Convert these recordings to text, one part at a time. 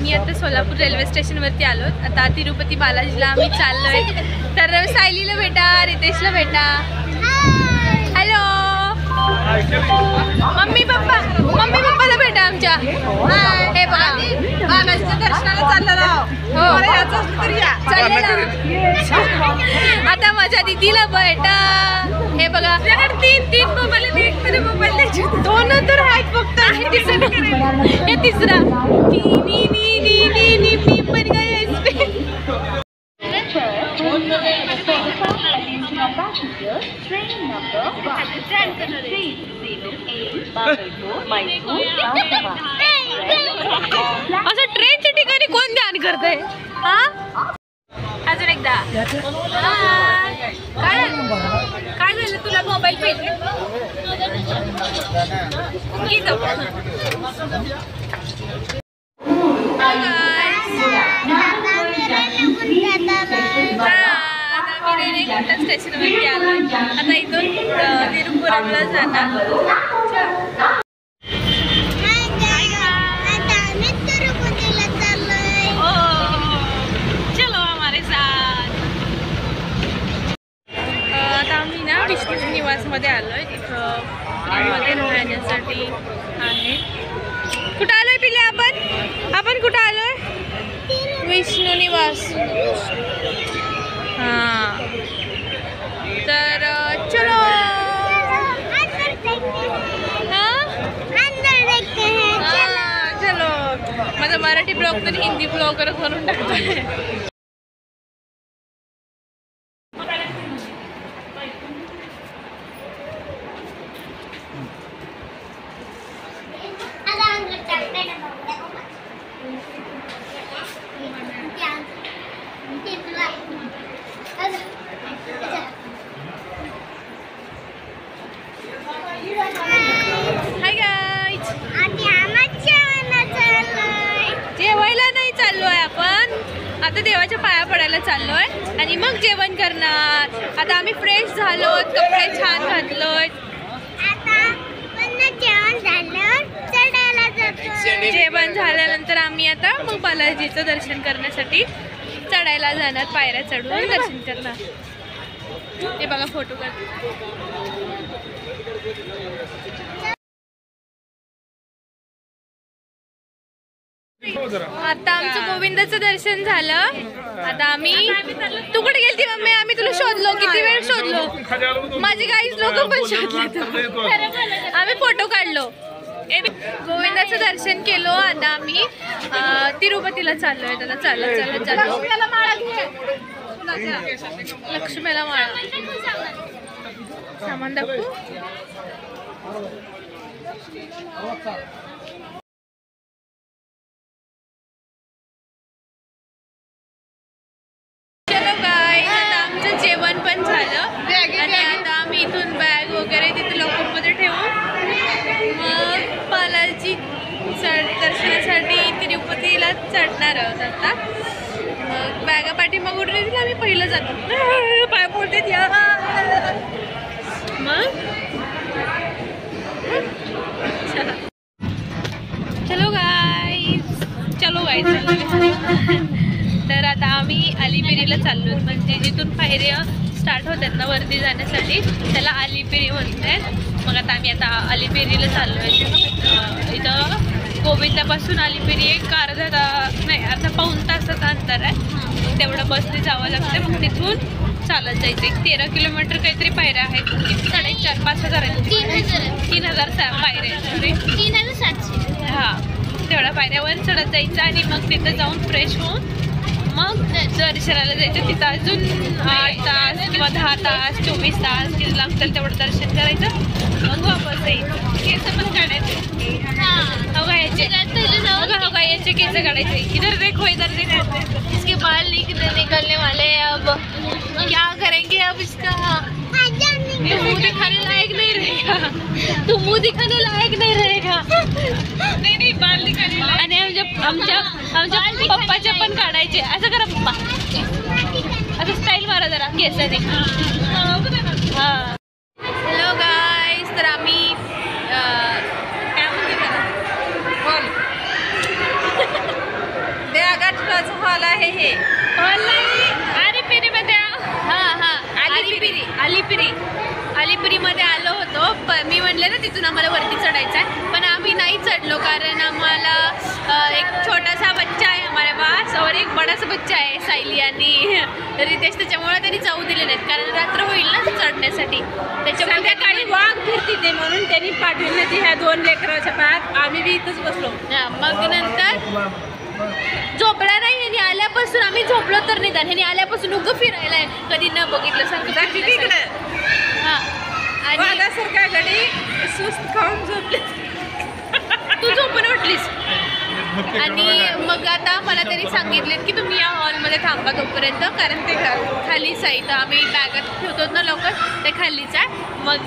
आम्ही आता सोलापूर रेल्वे स्टेशनवरती आलो. आता तिरुपती बालाजीला आम्ही चाललोय. तर सायलीला भेटा, रितेशला भेटा. हॅलो मम्मी पप्पाला भेटा आमच्या. हे बघा बालाजीच्या दर्शनाला चाललेलो. आता माझ्या दीदीला भेटा. हे बघा तीन मोबाईल आहेत. मोबाईल दोन तर आहेत फक्त. हे तिसरा मी पण काय असं ट्रेनच्या ठिकाणी कोण ध्यान करतंय? हा अजून एकदा काय झालं तुला? मोबाईल पाहिजे स्टेशनवरती आलो. आता इथून तिरुपुरमला जाणार. चलो हमारे साथ. आता आम्ही ना विष्णू निवासमध्ये आलोय. तिथं फ्रीमध्ये राहण्यासाठी आहे. कुठं आलोय पिले आपण कुठं आलोय? विष्णू निवास. हाँ तर चलो चलो. माझा मराठी ब्लॉग तर हिंदी ब्लॉगर करून टाकतोय. जेवायला नाही चाललोय आपण. आता देवाच्या पाया पडायला चाललोय आणि मग जेवण करणार. आता आम्ही फ्रेश झालोय, कपडे छान घातलोय. जेवण झाल्यानंतर आम्ही आता मग बालाजीचं दर्शन करण्यासाठी चढायला जाणार. पायऱ्या चढून दर्शन करणार. हे बघा फोटो काढ. आता आमचं गोविंदाचं दर्शन झालं. आता आम्ही तू कुठे गेलती मम्मी? आम्ही तुला शोधलो, किती वेळ शोधलो. माझी काहीच लोक पण शोधले. आम्ही फोटो काढलो. गोविंदाचं दर्शन केलो. आता आम्ही तिरुपतीला चाललोय. त्याला चालत लक्ष्मीला माळा सामान दाखवू. जेवण पण झालं आणि आता आम्ही इथून बॅग वगैरे तिथे लॉकरमध्ये ठेवून मग बालाजी दर्शनासाठी तिरुपतीला चढणार आहोत. आता मग बॅगा पाठीमाग उडून येतील. आम्ही पहिलं जातो. पाय पोटेत या. मग चलो गाईज. तर आता आम्ही अलिपिरीला चाललो. म्हणजे जिथून पायऱ्या स्टार्ट होतात ना वरती जाण्यासाठी त्याला अलिपिरी म्हणतात. मग आता आम्ही अलिपिरीला चाललो आहे. इथं गोविंदापासून अलिपिरी एक अर्धा पाऊण तासाचं अंतर आहे. तेवढं बसने जावं लागतं. मग तिथून चालत जायचं. एक 13 किलोमीटर काहीतरी पायऱ्या आहेत. 4,500-5,000 3,000 पायऱ्या. 3,700 हां. तेवढ्या पायऱ्यावर चढत जायचं आणि मग तिथं जाऊन फ्रेश होऊन मग दर्शनाला जायचं. तिथं अजून 8 तास किंवा 10 तास 24 तास किती लागतील तेवढं दर्शन करायचं. मग वापस यायचं. केस पण काढायचे. याचे केस काढायचे. इधर देखो इसके बाल निकलने वाले हैं. अब क्या करेंगे अब इसका? ये मुँह दिखाने लायक नहीं रहेगा. तू मुँह दिखाने लायक नहीं रहेगा. नाही बाल दिखाने लायक. आणि आमच्या पप्पाच्या पण काढायचे. असं करा पप्पा. असं स्टाईल मारा जरा केसाने. Hello guys. तर आम्ही काय म्हणते त्याला अलिपिरीमध्ये आलो होतो, पण मी म्हणले ना तिथून आम्हाला वरती चढायचं आहे, पण आम्ही नाही चढलो कारण आम्हाला एक छोटासा बच्चा आहे हमारे पास और एक बडासा बच्चा आहे सायली आणि रितेश, त्याच्यामुळे त्यांनी जाऊ दिले नाहीत कारण रात्र होईल ना चढण्यासाठी. त्याच्यामुळे त्या काळी वाघ फिरती ते म्हणून त्यांनी पाठवले ती ह्या 2 लेकराच्या पायात. आम्ही बी इथंच बसलो. मग नंतर झोपला नाही. ह्यानी आल्यापासून आम्ही झोपलो तर निदान, ह्यानी आल्यापासून उगं फिरायला आहे, कधी न बघितलं सारखं. हां आणि सारखा गडी सुस्त खाऊन झोपले. तू झोपून उठलीस. आणि मग आता मला त्यांनी सांगितले की तुम्ही या हॉलमध्ये थांबा तोपर्यंत, कारण ते खालीच आहे. तर आम्ही बॅगात ठेवतो ना लवकर, ते खालीच आहे. मग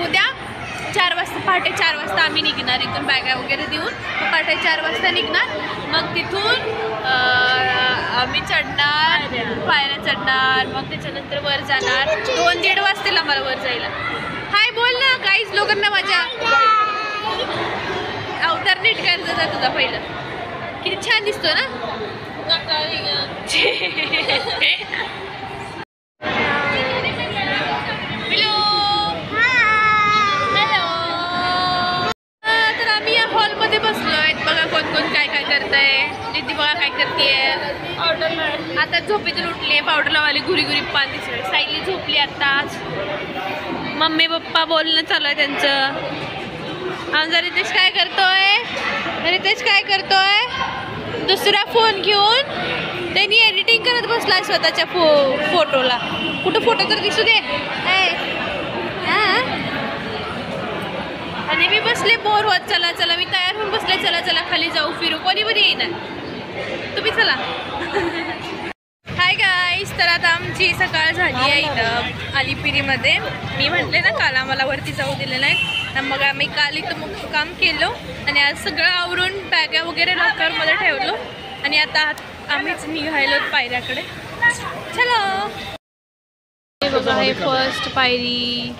उद्या 4 वाजता, पहाटे 4 वाजता आम्ही निघणार इथून, बॅगा वगैरे देऊन. मग पहाटे 4 वाजता निघणार. मग तिथून आम्ही चढणार, पायऱ्या चढणार, मग त्याच्यानंतर वर जाणार. 2-1.5 वाजतील आम्हाला वर जायला. हाय बोल ना काहीच लोकांना माझ्या. अवतार नीट करायचा तुझा पहिलं. किती छान दिसतो ना. तर आम्ही या हॉलमध्ये बसलो आहेत. बघा कोण कोण काय काय करतंय. दीदी बघा काय करतेय. आता झोपेतून उठली आहे. पावडर लावाली, घुरी घुरी पान दिसलं. सायली झोपली आत्ताच. मम्मी पप्पा बोलणं चालू आहे त्यांचं. आमचा रितेश काय करतोय. रितेश काय करतोय. दुसरा फोन घेऊन त्यांनी एडिटिंग करत बसला स्वतःच्या फोटोला. कुठं फोटो तर दिसू दे. आणि मी बसले बोर होत. चला चला मी तयार होऊन बसले. चला चला खाली जाऊ, फिरू. कोणी पण येईना, तुम्ही चला. हाय गाईस, तर आता आमची सकाळ झाली आहे इथं अलिपिरीमध्ये. मी म्हटले ना काल आम्हाला वरती जाऊ दिले नाहीत. मग आम्ही काल इथं मग काम केलं आणि आज सगळं आवरून बॅगा वगैरे लॉकरमध्ये ठेवलो आणि आता आम्हीच निघायलो पायऱ्याकडे. चलो. बघा हे फर्स्ट पायरी.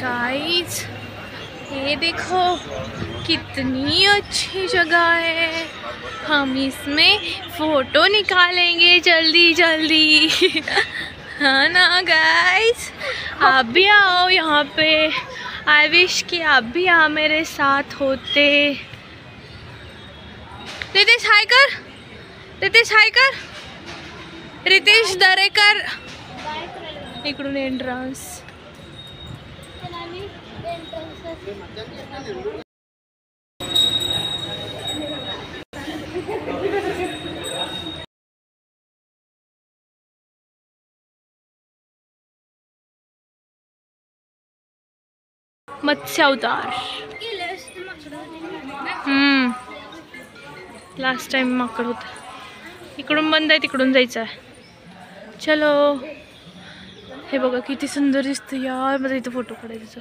गाइस ये देखो कितनी अच्छी जगह है. हम इसमें फ़ोटो निकालेंगे जल्दी जल्दी. हाँ ना गाइस, आप भी आओ यहाँ पे. आई विश कि आप भी यहाँ मेरे साथ होते. रितेश हाय कर. रितेश हाय कर. रितेश दरेकर. इकडून एंट्रन्स. मत्स्य अवतार. लास्ट टाइम माकड होता. इकडून बंद आहे, तिकडून जायचं आहे. चलो. हे बघा किती सुंदर दिसतं यार. मला इथं फोटो काढायचा.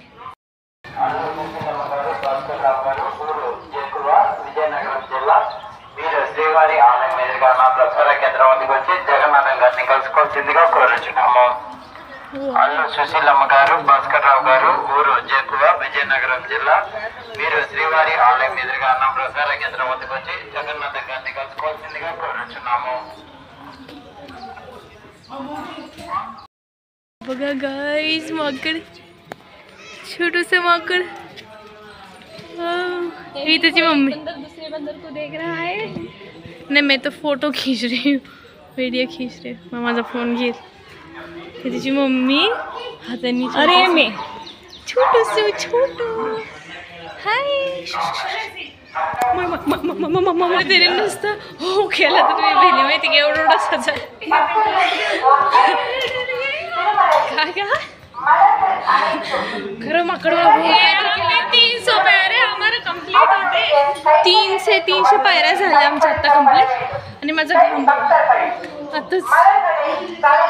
విజయనగరం జిల్లా వీర శ్రీవారి ఆలయం మీదుగా నా ప్రసార కేంద్రానికి వచ్చి జగన్నాథం గారిని కలుసుకోవాల్సిందిగా కోరుచున్నాము. అల్లు సుశీలమ్మ గారు, భాస్కర్ రావు గారు, ఊరు జేకువ, విజయనగరం జిల్లా వీర శ్రీవారి ఆలయం మీదుగా నా ప్రసార కేంద్రం వద్దకు వచ్చి జగన్నాథం గారిని కలుసుకోవాల్సిందిగా కోరుచున్నాము. बघा गाइस माकड़, छोटू से माकड़. ये तुझी मम्मी दूसरे बंदर को देख रहा है. नहीं मैं तो फोटो खींच रही हूँ, वीडियो खींच रही हूँ. मैं माझा फोन घेत. ये तुझी मम्मी हातानी. अरे मैं छोटू से छोटू. हाय मम्मा तेरे नसतं हो केला तर तुम्ही बहिणी माहिती का एवढा सजा. काय का खरं माकड 300 पायऱ्या हमारा कंप्लीट होते. 3 से 300 पायऱ्या झाल्या आमच्या आता कंप्लीट. आणि माझं घाम आताच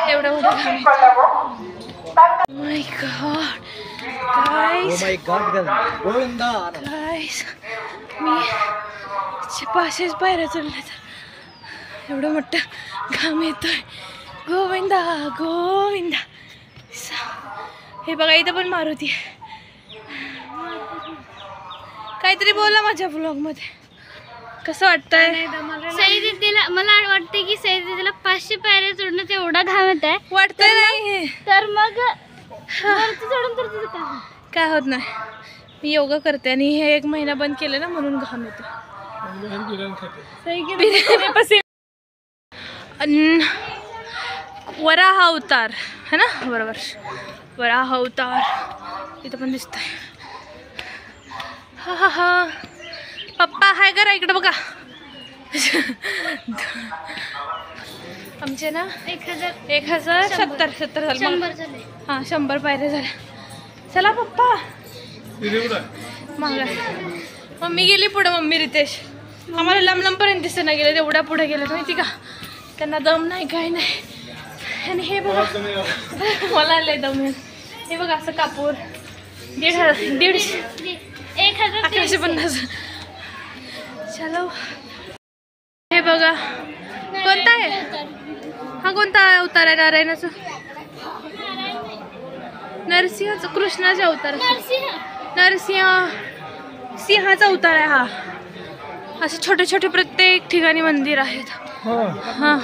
एवढं मोठं घाम. माय गॉड गाईस, गाईस मी 500 पायऱ्या चढल्यात. एवढं मोठं घाम येतोय. गोविंदा गोविंदा. हे बघा इथं पण मारुती आहे. काहीतरी बोला माझ्या ब्लॉग मध्ये. कसं वाटतंय? सई दीदीला मला वाटते की सई दीदीला 500 पायऱ्या चढणं तेवढा घाम येत आहे. वाटतंय नाही तर मग वरती चढून तर तिथं काय होत नाही. मी योगा करते आणि हे 1 महिना बंद केलं ना म्हणून घाम येतो. वराह अवतार है ना, बरोबर वराह अवतार इथं पण दिसतंय. हा हा हा पप्पा हाय करा इकडे बघा. आमचे ना 1070 झाले. हां 100 पायऱ्या झाल्या. चला पप्पा मागा. मम्मी गेली पुढे. मम्मी रितेश आम्हाला लांब लांबपर्यंत दिसत नाही गेले. तेवढ्या पुढे गेले माहिती का. त्यांना दम नाही काय नाही. आणि हे बघा मला लय दम आहे. हे बघा असं कापूर 150 1150. चलो हे बघा कोणता आहे हा, कोणता अवतार आहे नारायणाचा? नरसिंहाचा, कृष्णाचा अवतार. सिंहाचा अवतार आहे हा. असे छोटे छोटे प्रत्येक ठिकाणी मंदिर आहेत. हा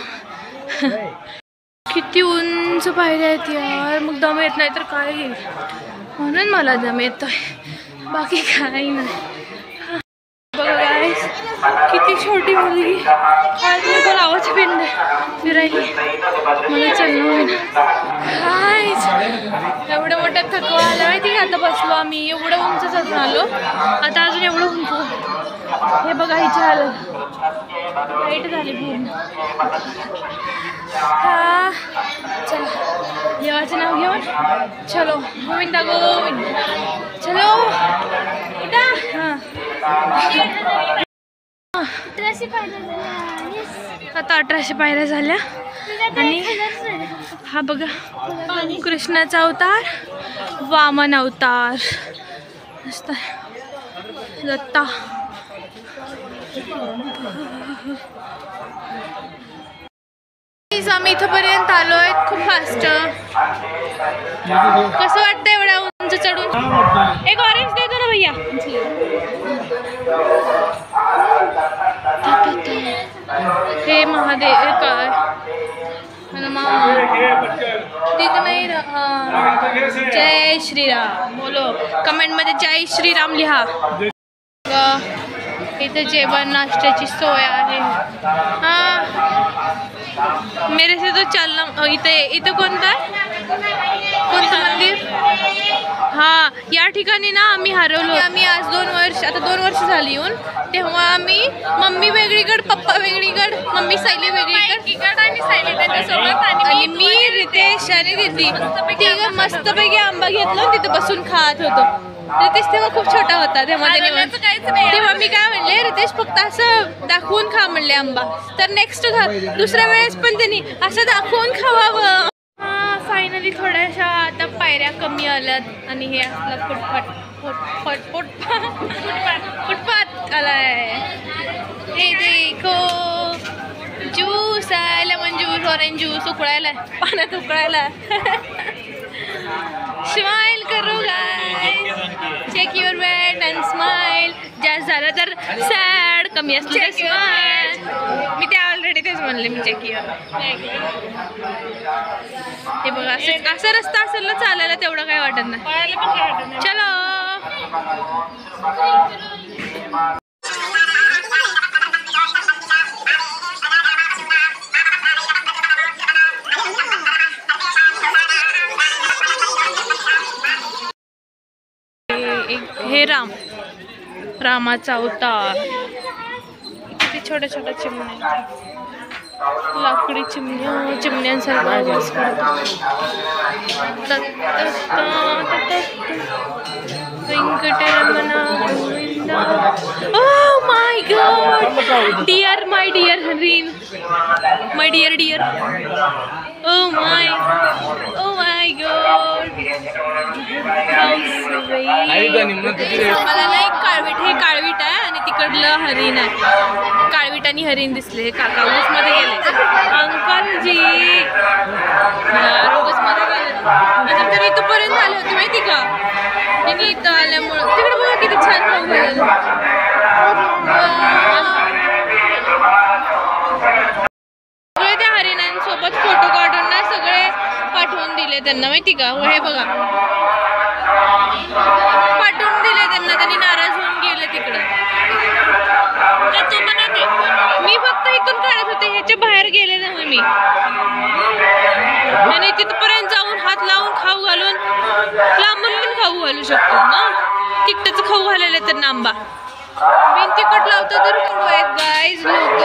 किती उंच पायऱ्या आहेत यार. मग दम येत नाही तर काय येईल, म्हणून मला दम येतोय, बाकी काही नाही. बघा गाईस किती छोटी मुलगी आज लावाची पिंड फिरायली. मला चलणं होईना. गाईस एवढं मोठं थकवा आला माहिती का. आता बसलो आम्ही. एवढं उंच चढून आलो. आता अजून एवढं उंच. हे बघा हिची हालत लाईट झाली पूर्ण. हा चला देवाचं नाव घेऊन चलो गोविंदा गोविंद. चलो हां आता 1800 पायऱ्या झाल्या. आणि हा बघा कृष्णाचा अवतार, वामन अवतार मस्त दत्ता. आम्ही इथपर्यंत आलोय. खूप फास्ट. कसं वाटतं एवढ्या उंच चढून? एक ऑरेंज देतो ना भैया. हे महादेव काय हनुमान दिख नाही रहा. जय श्रीराम बोलो. कमेंट मध्ये जय श्रीराम लिहा. इथे जेवण नाश्त्याची सोय आहे. हा मेरे से तो चलना. इथे कोणतं कोणतं मंदिर? हा या ठिकाणी ना आम्ही हरवलो. आम्ही आज 2 वर्ष आता 2 वर्ष झाली येऊन. तेव्हा आम्ही मम्मी वेगळीकडे, पप्पा वेगळीकडे, मम्मी सायली वेगळीकडे आणि सायली त्यांच्यासोबत आणि मी रितेश आणि दिदी तिघं मस्तपैकी आंबा घेतला तिथे बसून खात होतो. रितेश तेव्हा खूप छोटा होता. तेव्हा मी काय म्हणले रितेश फक्त असं दाखवून खा म्हणले आंबा. तर नेक्स्ट दुसऱ्या वेळेस पण त्यांनी असं दाखवून खावावं. फायनली थोड्याशा आता पायऱ्या कमी आल्यात आणि हे असलं फुटपाथ आलाय. हे देखो ज्यूस आहे. लेमन ज्यूस, ऑरेंज ज्यूस उकळायला पाण्यात उकळायला. स्माइल करो guys. Check your weight and smile. जास्त झालं तर सॅड, कमी असलं तर स्माइल. मी ते ऑलरेडी तेच म्हणले. मी चेक युअर. हे बघा असं रस्ता असेल ना चालायला तेवढं काय वाटत नाही. चलो हे रामाचा अवतार. किती छोट्या छोट्या चिमण्या. लाकडी चिमण्यांसारखा आवाज करतो. Venkatraman Govind. Oh my God, dear, my dear हरीण, my dear dear. Oh my God, मला ना एक काळवीट, हे काळवीट आहे आणि तिकडलं हरीण आहे. काळवीट आणि हरीण दिसले. काका ऊस मध्ये गेले. अंकल जी ऊस मध्ये गेले. तर इथपर्यंत आले होते माहिती का. मी इथं आल्यामुळं तिकडे बघा किती छान पाऊस झालेला. सगळे त्या हरिणांसोबत फोटो काढून ना सगळे पाठवून दिले त्यांना माहिती का. हे बघा पाठवून दिले त्यांना. त्यांनी नाराज होऊन गेले तिकडं. मी फक्त इथून काढत होते, ह्याच्या बाहेर गेले नाही मी. आणि तिथपर्यंत जाऊन हात लावून खाऊ घालून लांबून पण खाऊ घालू शकतो ना. तिकटाचं खाऊ घालायला त्यांना आंबा. बिन तिकट लावतं तर गाईज लोक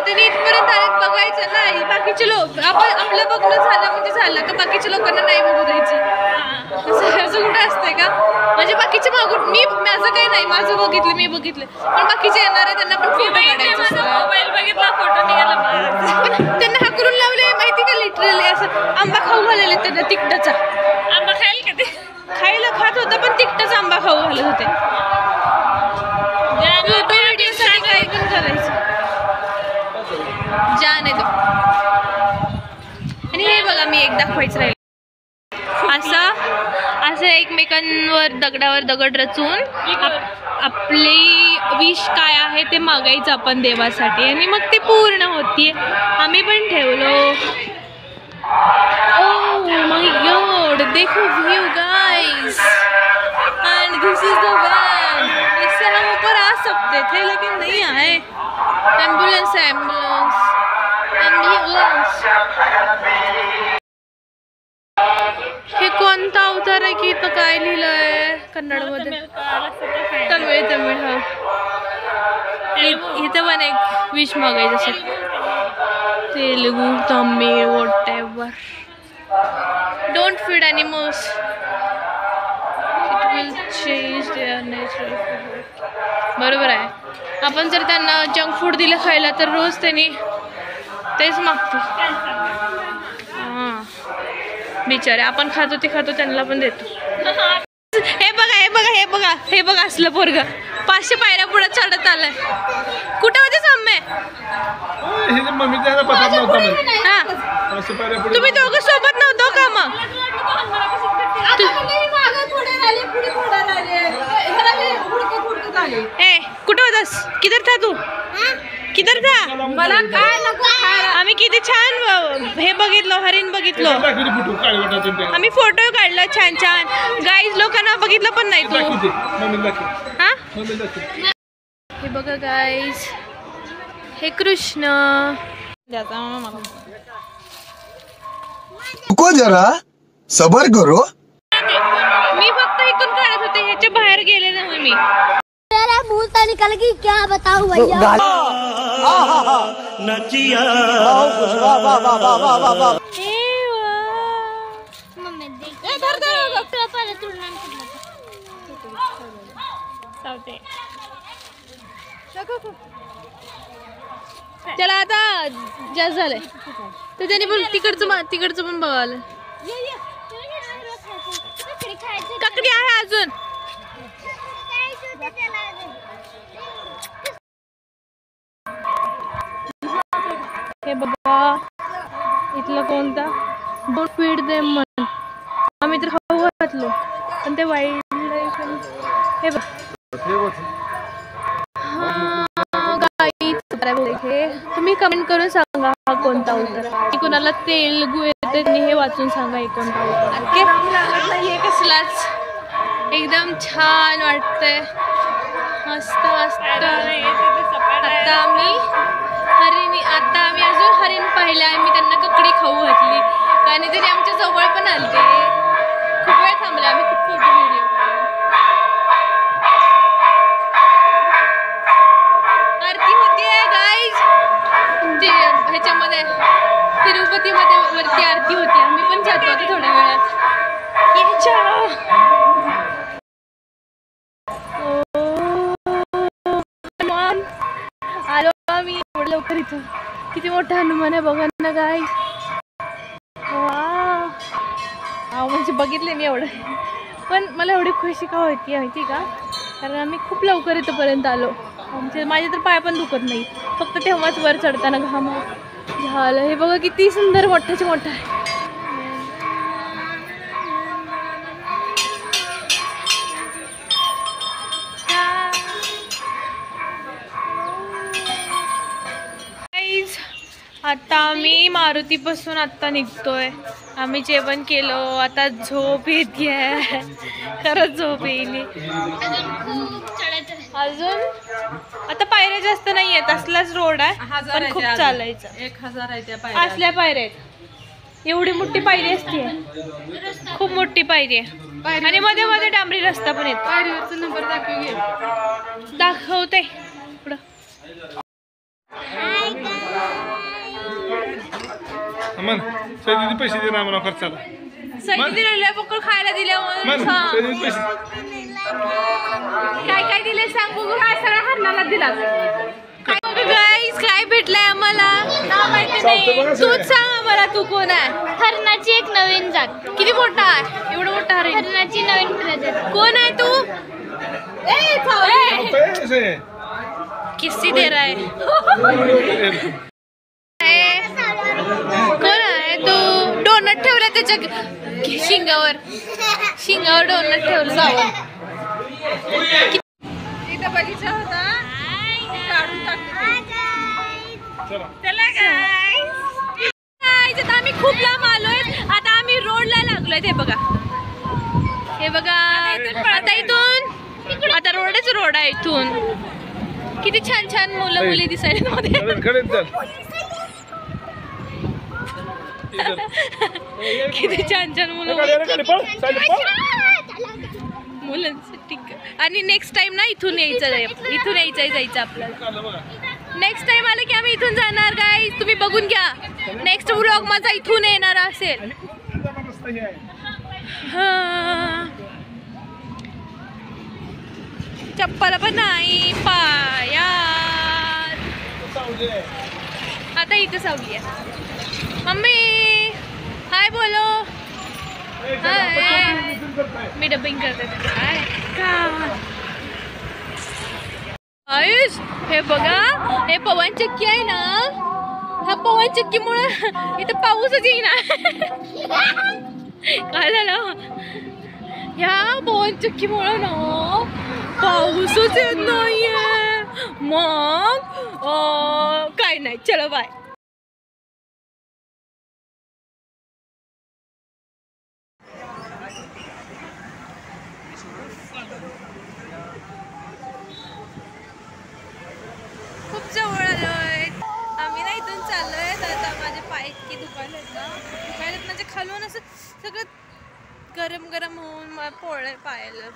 त्यांनी इथपर्यंत आलेत बघायचं नाही. बाकीचे लोक आपलं बघणं झालं म्हणजे झालं का बाकीच्या लोकांना नाही बघू द्यायचं. असं कुठं असतंय का. म्हणजे बाकीचे मागून माझं काही नाही, माझं बघितलं मी बघितलं, पण बाकीचे येणार आहे त्यांना पण फोटो काढायचा. मोबाईल बघितला फोटो निघाला. पण त्यांना हाकलून लावले माहिती का. लिटरली असं आंबा खाऊ घालेले त्यांना. तिकटाचा आंबा खायला का ते खायला खात होता पण तिकटाचा आंबा खाऊ घालत होते. व्हिडिओसाठी काय पण करायचं जान आहे तो. आणि हे बघा मी एक दाखवायचं राहील. असं एकमेकांवर दगडावर दगड रचून आपली विश काय आहे ते मागायचं आपण देवासाठी आणि मग ते पूर्ण होतीये. आम्ही पण ठेवलो. ओह माय गॉड, देखो view guys. End this is the वैन. इससे हम ऊपर आ सकते थे लेकिन नहीं आए. एम्बुलेंस है, एम्बुलेंस. हे कोणता अवतार आहे की इथं काय लिहिलंय कन्नड मध्ये. तमिळ हा. इथं पण एक विश मागायचं असेल. Telugu, Tamil, what ever. Don't feed animals, it will change there natural food. बरोबर आहे. आपण जर त्यांना जंक फूड दिलं खायला तर रोज त्यांनी तेच मागतील. हां बिचारे. आपण खातो ते खातो त्यांना पण देतो. हे बघा हे बघा हे बघा हे बघा असलं पोरग 500 पायऱ्या पुढे चढत आलाय. कुठे होते सम्मे. तुम्ही दोघं सोबत नव्हतो का मग. कुठं होतास. किधर था तू. किधर था. मला काय नको. आम्ही किती छान हे बघितलं, हरिण बघितलं. आम्ही फोटो काढला छान छान. गाईज लोकांना बघितलं पण नाही तू. हा हे बघा गाईज, हे कृष्ण. रुको जरा सबर करो. मी फक्त इथून काढत होते, ह्याच्या बाहेर गेले नाही मी. मुंह निकल गई क्या बताऊं भैया. त्याला आता जास्त झालंय तर त्याने पण तिकडचं पण बघायला. काकडी आहे अजून. हे बघा इथलं कोणता डोंट फीड देम म्हणून आम्ही तर खाऊ घातलो पण ते वाईल्ड लाईफ. हे बघ तुम्ही कमेंट करून सांगा हा कोणता उत्तर. कोणाला तेलुगू येते त्यांनी हे वाचून सांगा हे कोणता उत्तर. ओके हे कसलाच एकदम छान वाटतंय. मस्त मस्त. आता आम्ही अजून हरिण पाहिले. आम्ही त्यांना ककडी खाऊ घातली आणि तरी आमच्या जवळ पण आलते. खूप वेळ थांबले आम्ही. खूप फोटो व्हिडिओ. आरती होतीये गाईज. जाऊन आलो आम्ही एवढं लवकर इथं. किती मोठा हनुमान आहे बघा ना काय. म्हणजे बघितले मी एवढं, पण मला एवढी खुशी का होती माहिती का, कारण आम्ही खूप लवकर इथंपर्यंत आलो. माझे तर पाय पण दुखत नाही, फक्त तेव्हाच वर चढताना घाम झालं. हे बघा किती सुंदर मोठ्याचे मोठं आहे. आता आम्ही मारुतीपासून आत्ता निघतोय. आम्ही जेवण केलं, आता झोप येते. खरंच झोप येईल अजून. आता पायऱ्या जास्त नाही आहेत, असलाच रोड आहे पण खूप चालायचं. 1000 आहे त्या असल्या पायऱ्या आहेत. एवढी मोठी पायरी असते, खूप मोठी पायरी आहे. आणि मध्ये मध्ये डांबरी रस्ता पण येतो. पायरीवरचा नंबर दाखवते पुढं. अमन सैदी पैसे दे ना मला खर्चाला. सैदी दिलेल्या पकड खायला दिल्यावर पैसे काय काय दिले सांग बघू. काय सगळ्या हरणाला दिला गाईस. काय भेटलंय आम्हाला नाव माहिती नाही, तूच सांग आम्हाला. तू कोण आहे? हरणाची एक नवीन जात. किती मोठा आहे? एवढं मोठा हरिण. हरणाची नवीन प्रजाती. कोण आहे तू? किस्सी दे रहा है. कोण आहे तू? डोनट ठेवला त्याच्या शिंगावर. शिंगावर डोनट ठेवलं जावं. इथं बगीचा होता, काढून टाकला. चला गाईस, आता आम्ही खूप लांब आलोय. आता आम्ही रोडला लागलोय. हे बघा, हे बघा. आता इथून आता रोडच रोड आहे. इथून किती छान छान मुलं मुली दिसायला मध्ये. किती छान छान मुलं मुलांसाठी. आणि नेक्स्ट टाइम ना इथून यायचं, इथून जायचं आपल्याला. नेक्स्ट टाइम आलं की आम्ही इथून जाणार गाईस. तुम्ही बघून घ्या. नेक्स्ट व्लॉग माझा इथून येणार असेल. चप्पल पण नाही पायात. आता इथं सावली आहे. मम्मी हाय बोलो. हाय. मी डबिंग करते. हे बघा, हे पवन चक्की आहे ना. हा पवन चक्कीमुळे इथं पाऊसच येईना. काय झालं? ह्या पवन चक्कीमुळे ना पाऊसच येत नाहीये. मग काय नाही. चलो बाय. खूप जवळ आलोय आम्ही ना. इथून चाललोय. आता माझे पाय इतके दुखायलेत ना. दुखायलेत म्हणजे खालून असं सगळं गरम गरम होऊन मला पोळले पायाला.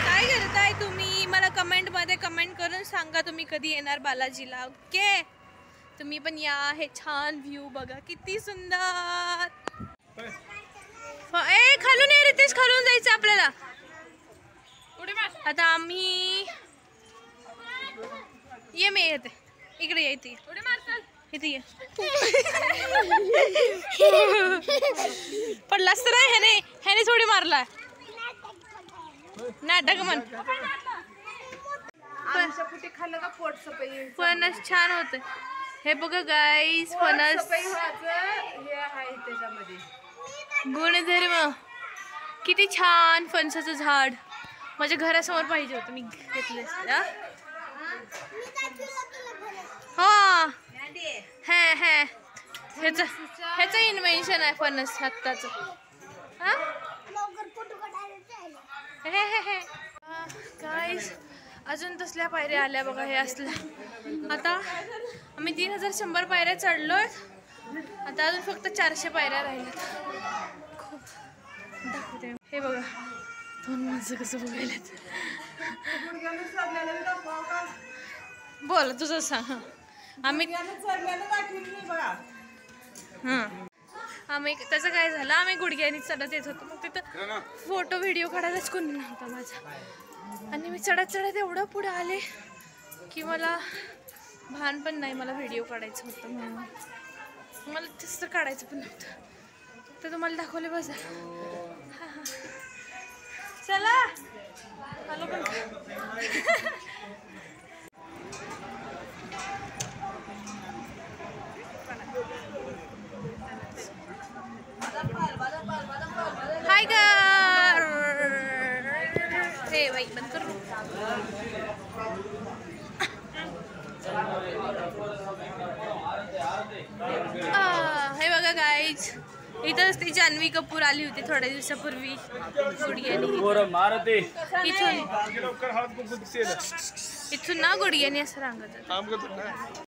काय करताय तुम्ही? मला कमेंटमध्ये कमेंट करून सांगा तुम्ही कधी येणार बालाजीला. ओके, तुम्ही पण या. हे छान व्ह्यू बघा किती सुंदर. खालून ये रितेश, खालून जायचं आपल्याला. आता आम्ही ये. मी येते इकडे. ये इथे. इथे ये. पडलास तर ह्याने थोडी मारला. नाटक म्हण. फणस छान होत. हे बघा गाईस, फणस गुणधर्म किती छान. फणसाचं झाड माझ्या घरासमोर पाहिजे होतं, मी घेतलं. हा ह्याचं इन्व्हेन्शन आहे फणस आत्ताचं. गाईस अजून तसल्या पायऱ्या आल्या बघा. हे असल्या. आता आम्ही 3100 पायऱ्या चढलोय. आता अजून फक्त 400 पायऱ्या राहिल्यात. खूप दाखवते. हे बघा दोन माणसं कसं बघायलात. बोल तुझं सांग. आम्ही आम्ही त्याचं काय झालं, आम्ही गुडघ्यानी चढत येत होतो. मग तिथं फोटो व्हिडिओ काढायलाच कोणी नव्हता माझा. आणि मी चढत चढत एवढं पुढे आले की मला भान पण नाही मला व्हिडिओ काढायचं होतं म्हणून. मला तसं काढायचं पण नव्हतं. तर तुम्हाला दाखवले बघा. हां चला आलो पण. हाय गर हे बाई बंद करू. हे बघा गाईज, इथंच ती जान्हवी कपूर आली होती थोड्या दिवसापूर्वी गुडघ्यानी. इथून ना गुडघ्यानी असं रांगत होतं.